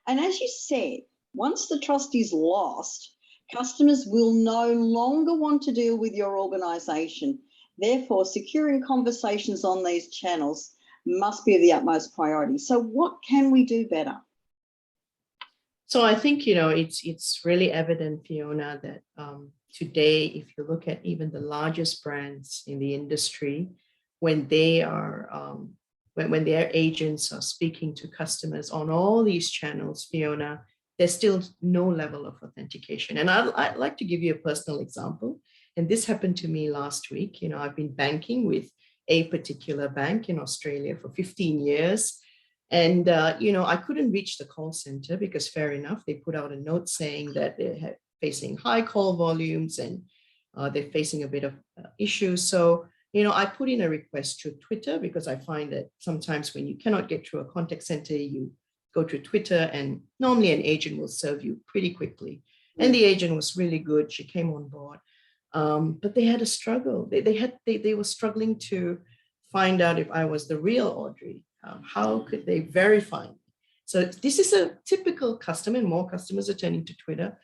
Speaker 1: And as you said, once the trust is lost, customers will no longer want to deal with your organisation. Therefore, securing conversations on these channels must be of the utmost priority. So what can we do better?
Speaker 2: So I think, you know, it's really evident, Fiona, that today, if you look at even the largest brands in the industry, when they are when their agents are speaking to customers on all these channels, Fiona, there's still no level of authentication. And I'd like to give you a personal example. And this happened to me last week. You know, I've been banking with a particular bank in Australia for 15 years. And, you know, I couldn't reach the call center because, fair enough, they put out a note saying that they're facing high call volumes and they're facing a bit of issues. So, you know, I put in a request through Twitter, because I find that sometimes when you cannot get through a contact center, you go to Twitter, and normally an agent will serve you pretty quickly. And the agent was really good. She came on board, but they had a struggle. They were struggling to find out if I was the real Audrey. How could they verify me? So this is a typical customer, and more customers are turning to Twitter,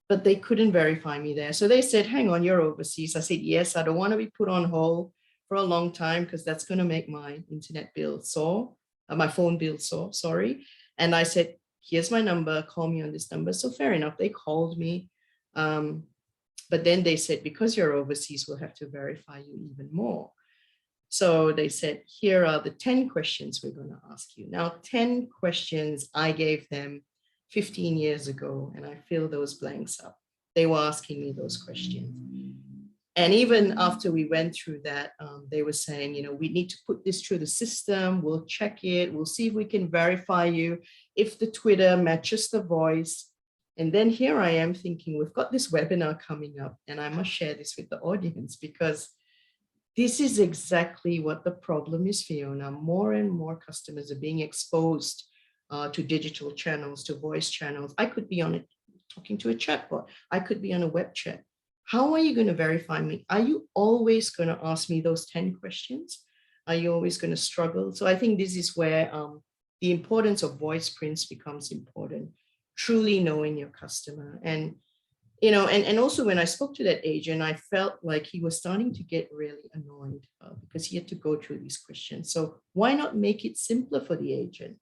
Speaker 2: but they couldn't verify me there. So they said, hang on, you're overseas. I said, yes, I don't want to be put on hold for a long time, because that's going to make my internet bill soar, my phone bill soar, sorry. And I said, here's my number, call me on this number. So fair enough, they called me. But then they said, because you're overseas, we'll have to verify you even more. So they said, here are the 10 questions we're going to ask you. Now, 10 questions I gave them 15 years ago, and I fill those blanks up. They were asking me those questions. And even after we went through that, they were saying, we need to put this through the system. We'll check it. We'll see if we can verify you, if the Twitter matches the voice. And then here I am thinking, we've got this webinar coming up, and I must share this with the audience, because this is exactly what the problem is, Fiona. More and more customers are being exposed to digital channels, to voice channels. I could be on it talking to a chatbot. I could be on a web chat. How are you going to verify me? Are you always going to ask me those 10 questions? Are you always going to struggle? So I think this is where the importance of voice prints becomes important, truly knowing your customer. And, and also when I spoke to that agent, I felt like he was starting to get really annoyed because he had to go through these questions. So why not make it simpler for the agent?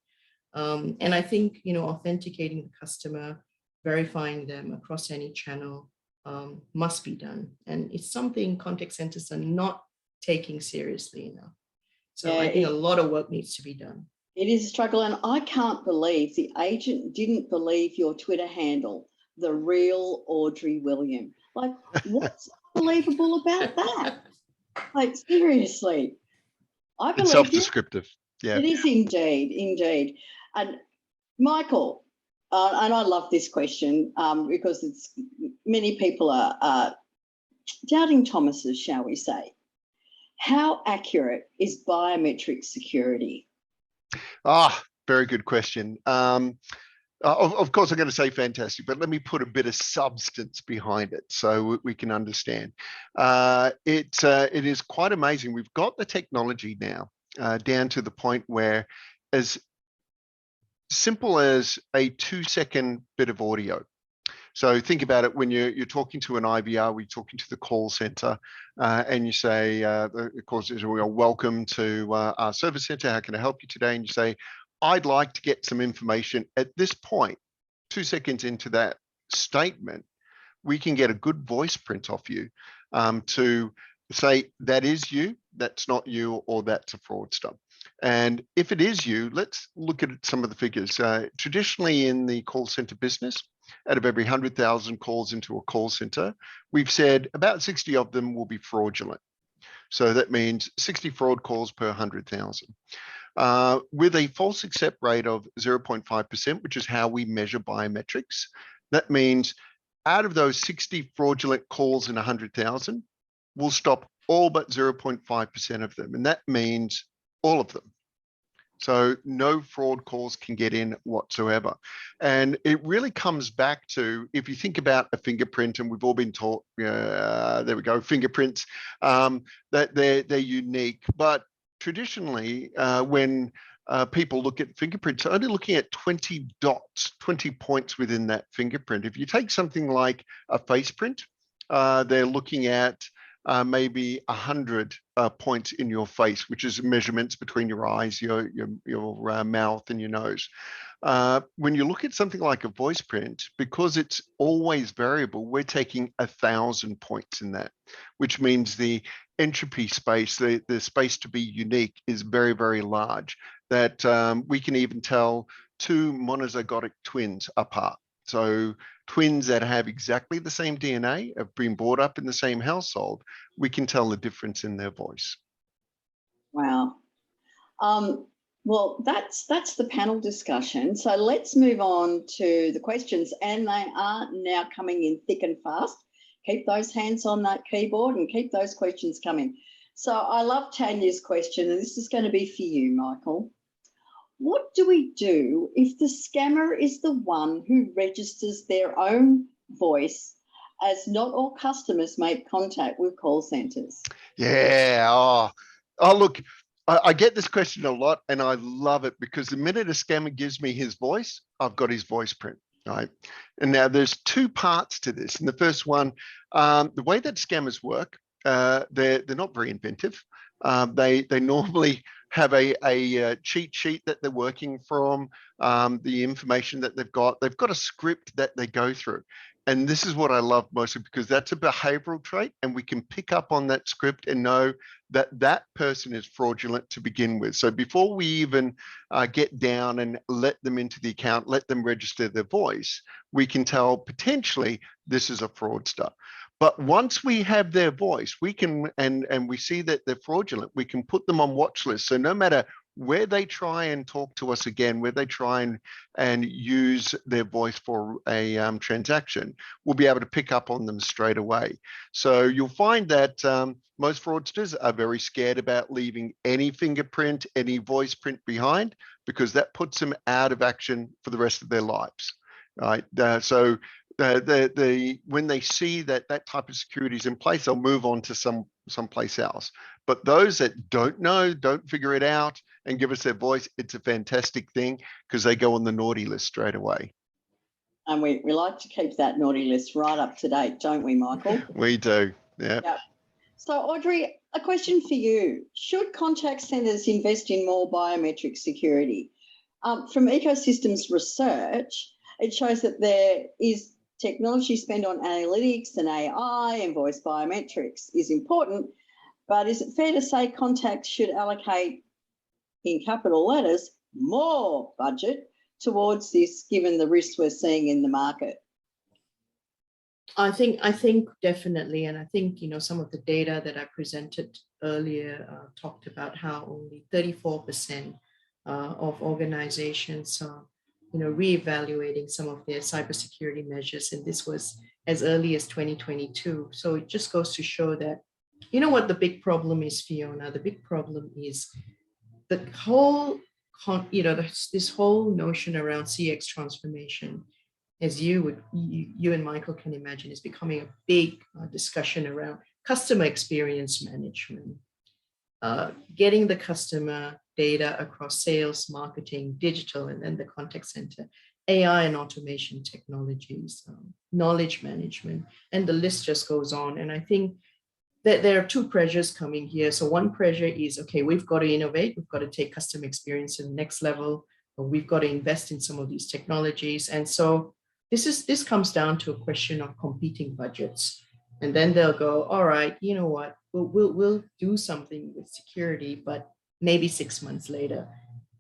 Speaker 2: And I think, authenticating the customer, verifying them across any channel, must be done. And it's something contact centers are not taking seriously enough. So yeah, I think a lot of work needs to be done.
Speaker 1: It is a struggle. And I can't believe the agent didn't believe your Twitter handle, the real Audrey William. Like, what's unbelievable about that? Like, seriously. I believe
Speaker 3: it's self-descriptive. Yeah.
Speaker 1: It is indeed. And Michael, and I love this question because it's many people are doubting Thomases, shall we say. How accurate is biometric security?
Speaker 3: Very good question. Of course, I'm going to say fantastic, but let me put a bit of substance behind it so we can understand. It is quite amazing. We've got the technology now down to the point where, as simple as a 2-second bit of audio. So think about it when you're talking to an IVR, we're talking to the call center, and you say, of course, welcome to our service center. How can I help you today? And you say, I'd like to get some information. At this point, 2 seconds into that statement, we can get a good voice print off you to say that is you, that's not you, or that's a fraudster. And if it is you, let's look at some of the figures. Traditionally in the call center business, out of every 100,000 calls into a call center, we've said about 60 of them will be fraudulent. So that means 60 fraud calls per 100,000. With a false accept rate of 0.5%, which is how we measure biometrics, that means out of those 60 fraudulent calls in 100,000, we'll stop all but 0.5% of them. And that means all of them. So no fraud calls can get in whatsoever. And it really comes back to, if you think about a fingerprint, and we've all been taught, there we go, fingerprints, that they're unique. But traditionally, when people look at fingerprints, they're only looking at 20 dots, 20 points within that fingerprint. If you take something like a face print, they're looking at maybe 100 points in your face, which is measurements between your eyes, your mouth, and your nose. When you look at something like a voice print, because it's always variable, we're taking 1,000 points in that, which means the entropy space, the space to be unique, is very, very large. That we can even tell two monozygotic twins apart. So twins that have exactly the same DNA, have been brought up in the same household, we can tell the difference in their voice.
Speaker 1: Wow. Well, that's the panel discussion. So let's move on to the questions, and they are now coming in thick and fast. Keep those hands on that keyboard and keep those questions coming. So I love Tanya's question, and this is going to be for you, Michael. What do we do if the scammer is the one who registers their own voice, as not all customers make contact with call centers?
Speaker 3: Yeah. Oh, look, I get this question a lot, and I love it, because the minute a scammer gives me his voice, I've got his voice print, right? And now there's two parts to this. And the first one, the way that scammers work, they're not very inventive. They normally have a cheat sheet that they're working from, the information that they've got a script that they go through. And this is what I love mostly, because that's a behavioral trait, and we can pick up on that script and know that that person is fraudulent to begin with. So before we even get down and let them into the account, let them register their voice, we can tell potentially this is a fraudster. But once we have their voice, we can, and we see that they're fraudulent, we can put them on watch lists. So no matter where they try and talk to us again, where they try and use their voice for a transaction, we'll be able to pick up on them straight away. So you'll find that most fraudsters are very scared about leaving any fingerprint, any voice print behind, because that puts them out of action for the rest of their lives, right? So when they see that type of security is in place, they'll move on to someplace else. But those that don't know, don't figure it out, and give us their voice, it's a fantastic thing, because they go on the naughty list straight away.
Speaker 1: And we like to keep that naughty list right up to date, don't we, Michael?
Speaker 3: We do, yeah.
Speaker 1: Yep. So, Audrey, a question for you. Should contact centres invest in more biometric security? From Ecosystems research, it shows that there is technology spend on analytics and AI, and voice biometrics is important, but is it fair to say contacts should allocate, in capital letters, more budget towards this, given the risks we're seeing in the market?
Speaker 2: I think definitely, and I think, you know, some of the data that I presented earlier talked about how only 34% of organizations are, you know, reevaluating some of their cybersecurity measures, and this was as early as 2022. So it just goes to show that, you know, what the big problem is, Fiona. The big problem is the whole, you know, this whole notion around CX transformation, as you and Michael can imagine, is becoming a big discussion around customer experience management, getting the customer data across sales, marketing, digital, and then the contact center, AI and automation technologies, knowledge management, and the list just goes on. And I think that there are two pressures coming here. So one pressure is, okay, we've got to innovate, we've got to take customer experience to the next level, or we've got to invest in some of these technologies. And so this comes down to a question of competing budgets. And then they'll go, all right, you know what, we'll do something with security, but maybe 6 months later.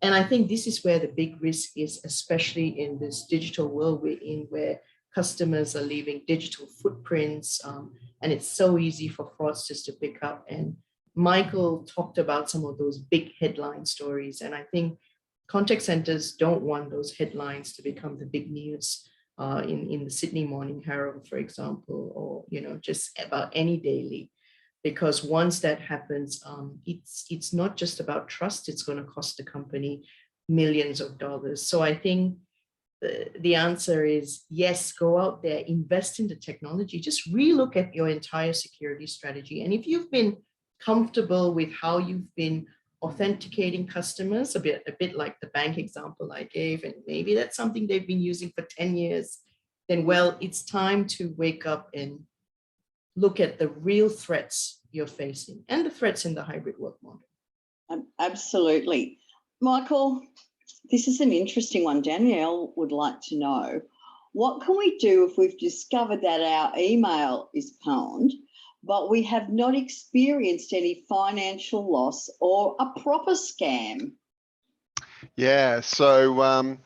Speaker 2: And I think this is where the big risk is, especially in this digital world we're in, where customers are leaving digital footprints, and it's so easy for fraudsters to pick up. And Michael talked about some of those big headline stories. And I think contact centers don't want those headlines to become the big news in the Sydney Morning Herald, for example, or, you know, just about any daily. Because once that happens, it's not just about trust, it's going to cost the company millions of dollars. So I think the answer is yes, go out there, invest in the technology, just relook at your entire security strategy. And if you've been comfortable with how you've been authenticating customers, a bit like the bank example I gave, and maybe that's something they've been using for 10 years, then, well, it's time to wake up and look at the real threats you're facing and the threats in the hybrid work model.
Speaker 1: Absolutely. Michael, this is an interesting one. Danielle would like to know, what can we do if we've discovered that our email is pwned, but we have not experienced any financial loss or a proper scam?
Speaker 3: Yeah, so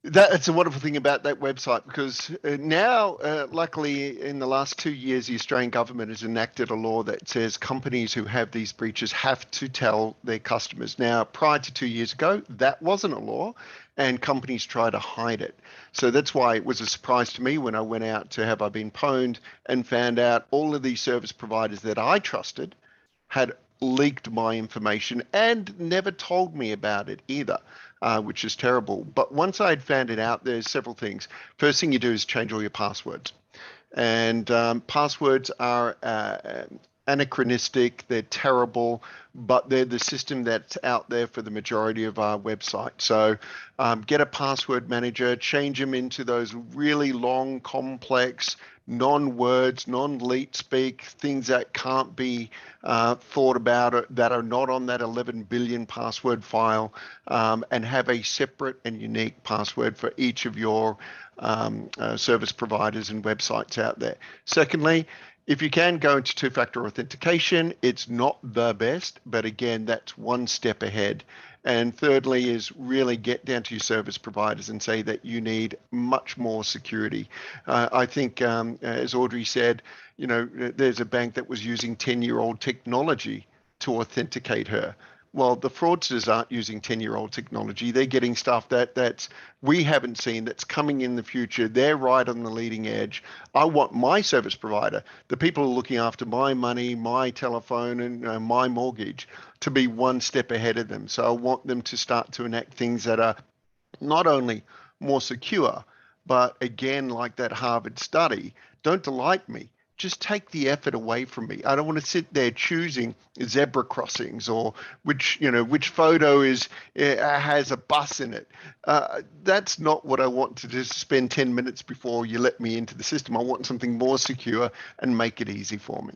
Speaker 3: that's a wonderful thing about that website, because now, luckily, in the last 2 years, the Australian government has enacted a law that says companies who have these breaches have to tell their customers. Now, prior to 2 years ago, that wasn't a law, and companies try to hide it. So that's why it was a surprise to me when I went out to have I been pwned and found out all of these service providers that I trusted had leaked my information and never told me about it either, which is terrible. But once I had found it out, there's several things. First thing you do is change all your passwords. And passwords are anachronistic, they're terrible, but they're the system that's out there for the majority of our website. So get a password manager, change them into those really long, complex, non-words, non-leet speak, things that can't be thought about, that are not on that 11 billion password file, and have a separate and unique password for each of your service providers and websites out there. Secondly, if you can go into two-factor authentication, it's not the best, but again, that's one step ahead. And thirdly is really get down to your service providers and say that you need much more security. I think, as Audrey said, there's a bank that was using 10-year-old technology to authenticate her. Well, the fraudsters aren't using 10-year-old technology. They're getting stuff that's we haven't seen, that's coming in the future. They're right on the leading edge. I want my service provider, the people who are looking after my money, my telephone, and my mortgage, to be one step ahead of them. So I want them to start to enact things that are not only more secure, but again, like that Harvard study, don't delight me. Just take the effort away from me. I don't want to sit there choosing zebra crossings or which photo has a bus in it. That's not what I want to just spend 10 minutes before you let me into the system. I want something more secure and make it easy for me.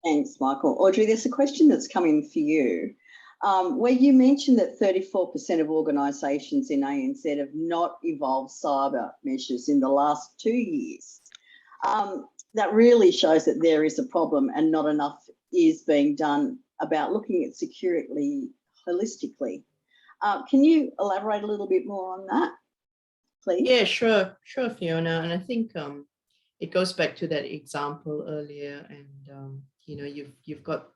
Speaker 1: Thanks, Michael. Audrey, there's a question that's coming for you, where you mentioned that 34% of organisations in ANZ have not evolved cyber measures in the last 2 years. That really shows that there is a problem and not enough is being done about looking at security holistically. Can you elaborate a little bit more on that, please?
Speaker 2: Yeah, sure, Fiona. And I think it goes back to that example earlier, and you've got,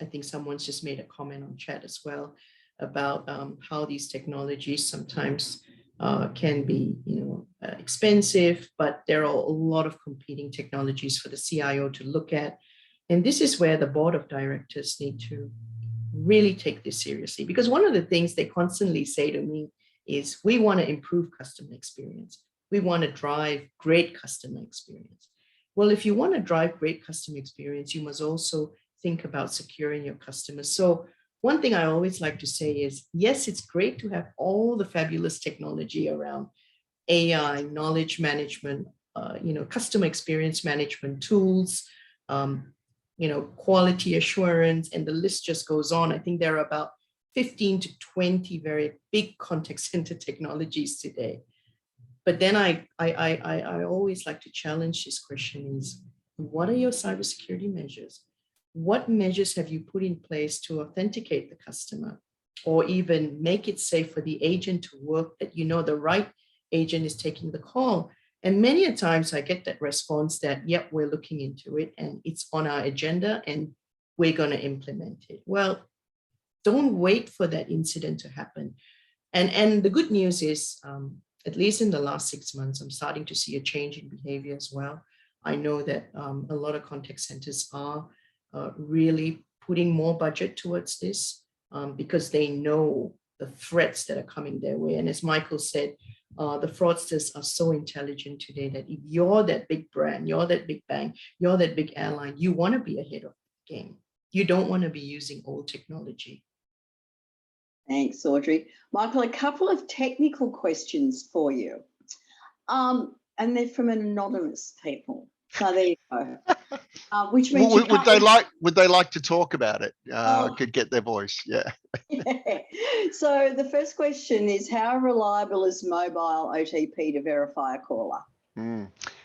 Speaker 2: I think someone's just made a comment on chat as well about how these technologies sometimes can be, expensive, but there are a lot of competing technologies for the CIO to look at. And this is where the board of directors need to really take this seriously, because one of the things they constantly say to me is, we want to improve customer experience. We want to drive great customer experience. Well, if you want to drive great customer experience, you must also think about securing your customers. So one thing I always like to say is, yes, it's great to have all the fabulous technology around AI, knowledge management, customer experience management tools, quality assurance, and the list just goes on. I think there are about 15 to 20 very big contact center technologies today. But then I always like to challenge this question is, what are your cybersecurity measures? What measures have you put in place to authenticate the customer, or even make it safe for the agent to work, that the right agent is taking the call? And many a times I get that response that, yep, we're looking into it and it's on our agenda and we're going to implement it. Well, don't wait for that incident to happen. And the good news is, at least in the last 6 months, I'm starting to see a change in behavior as well. I know that a lot of contact centers are really putting more budget towards this because they know the threats that are coming their way. And as Michael said, the fraudsters are so intelligent today that if you're that big brand, you're that big bank, you're that big airline, you want to be ahead of the game. You don't want to be using old technology.
Speaker 1: Thanks, Audrey. Michael, a couple of technical questions for you. And they're from anonymous people. So there you go. Which means
Speaker 3: would they like to talk about it? I could get their voice. Yeah.
Speaker 1: Yeah. So the first question is, how reliable is mobile OTP to verify a caller?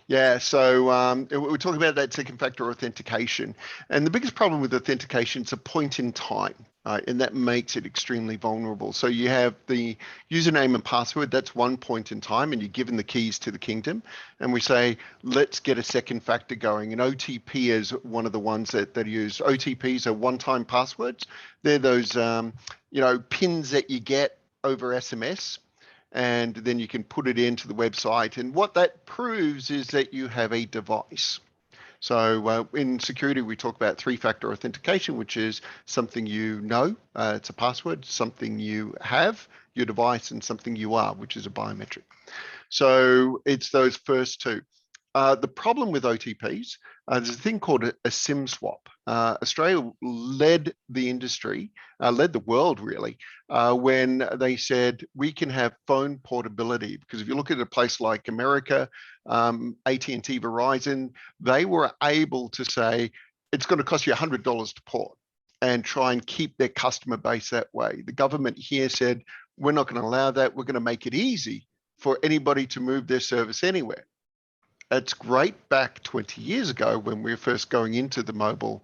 Speaker 3: Yeah, so we're talking about that second factor authentication. And the biggest problem with authentication is a point in time, right? And that makes it extremely vulnerable. So you have the username and password, that's one point in time, and you're given the keys to the kingdom. And we say, let's get a second factor going. And OTP is one of the ones that are used. OTPs are one-time passwords. They're those, pins that you get over SMS. And then you can put it into the website. And what that proves is that you have a device. So in security, we talk about three-factor authentication, which is something it's a password, something you have, your device, and something you are, which is a biometric. So it's those first two. The problem with OTPs, there's a thing called a SIM swap. Australia led the industry, led the world really, when they said we can have phone portability. Because if you look at a place like America, AT&T, Verizon, they were able to say it's going to cost you $100 to port and try and keep their customer base that way. The government here said, we're not going to allow that. We're going to make it easy for anybody to move their service anywhere. It's great back 20 years ago when we were first going into the mobile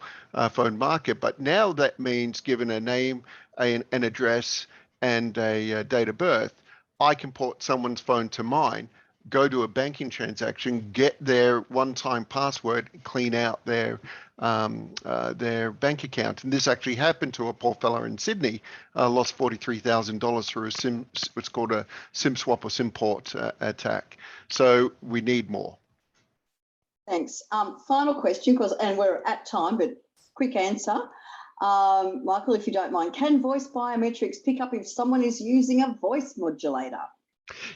Speaker 3: phone market, but now that means given a name, an address, and a date of birth, I can port someone's phone to mine, go to a banking transaction, get their one-time password, clean out their bank account. And this actually happened to a poor fella in Sydney, lost $43,000 through what's called a SIM swap or SIM port attack. So we need more.
Speaker 1: Thanks. Final question, and we're at time, but quick answer. Michael, if you don't mind, can voice biometrics pick up if someone is using a voice modulator?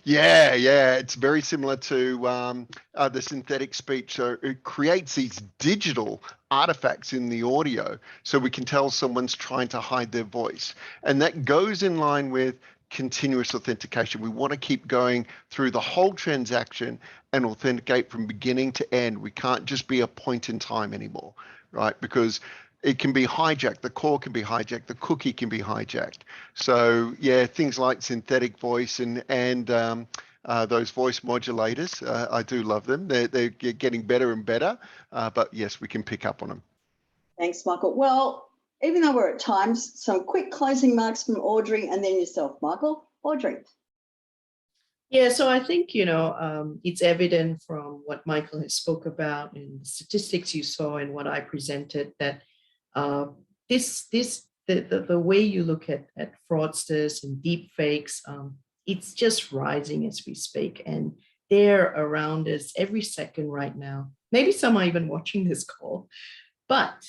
Speaker 3: Yeah, it's very similar to the synthetic speech. So it creates these digital artifacts in the audio, so we can tell someone's trying to hide their voice. And that goes in line with continuous authentication. We want to keep going through the whole transaction and authenticate from beginning to end. We can't just be a point in time anymore, right? Because it can be hijacked, the core can be hijacked, the cookie can be hijacked. So yeah, things like synthetic voice and those voice modulators, I do love them. They're getting better and better, but yes, we can pick up on them.
Speaker 1: Thanks, Michael. Well, even though we're at times, some quick closing marks from Audrey and then yourself, Michael. Audrey.
Speaker 2: Yeah, so I think, it's evident from what Michael has spoke about and the statistics you saw and what I presented that the way you look at fraudsters and deep fakes, it's just rising as we speak, and they're around us every second right now. Maybe some are even watching this call, but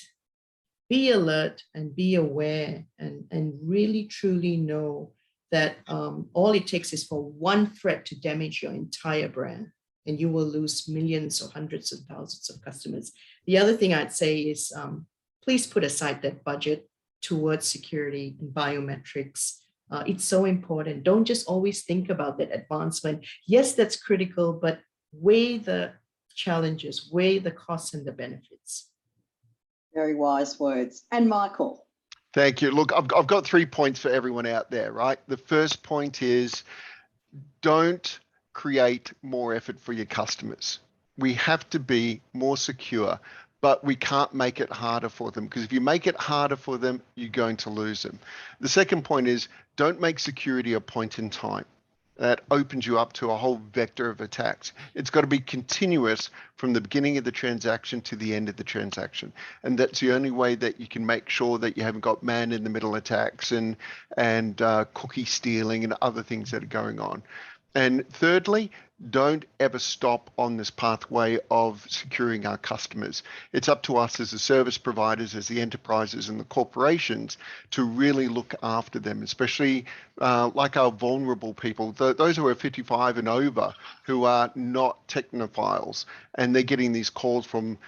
Speaker 2: be alert and be aware and really truly know that all it takes is for one threat to damage your entire brand, and you will lose millions or hundreds of thousands of customers. The other thing I'd say is please put aside that budget towards security and biometrics. It's so important. Don't just always think about that advancement. Yes, that's critical, but weigh the challenges, weigh the costs and the benefits.
Speaker 1: Very wise words. And Michael.
Speaker 3: Thank you. Look, I've got 3 points for everyone out there, right? The first point is don't create more effort for your customers. We have to be more secure, but we can't make it harder for them, because if you make it harder for them, you're going to lose them. The second point is don't make security a point in time. That opens you up to a whole vector of attacks. It's got to be continuous from the beginning of the transaction to the end of the transaction. And that's the only way that you can make sure that you haven't got man-in-the-middle attacks and cookie stealing and other things that are going on. And thirdly, don't ever stop on this pathway of securing our customers. It's up to us as the service providers, as the enterprises and the corporations to really look after them, especially like our vulnerable people, those who are 55 and over, who are not technophiles, and they're getting these calls from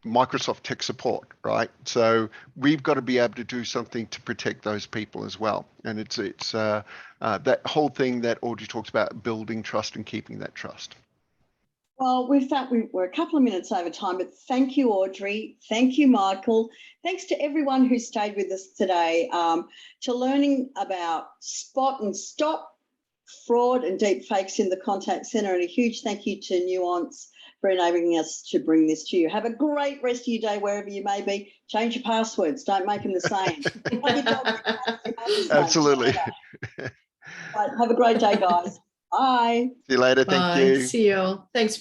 Speaker 3: Microsoft tech support, right? So we've got to be able to do something to protect those people as well. And it's that whole thing that Audrey talks about, building trust and keeping that trust.
Speaker 1: Well, with that, we're a couple of minutes over time, but thank you, Audrey. Thank you, Michael. Thanks to everyone who stayed with us today to learning about spot and stop fraud and deep fakes in the contact centre. And a huge thank you to Nuance for enabling us to bring this to you. Have a great rest of your day wherever you may be. Change your passwords. Don't make them the same.
Speaker 3: Absolutely.
Speaker 1: Right, have a great day, guys. Bye.
Speaker 3: See you later. Thank you.
Speaker 2: See you. Thanks.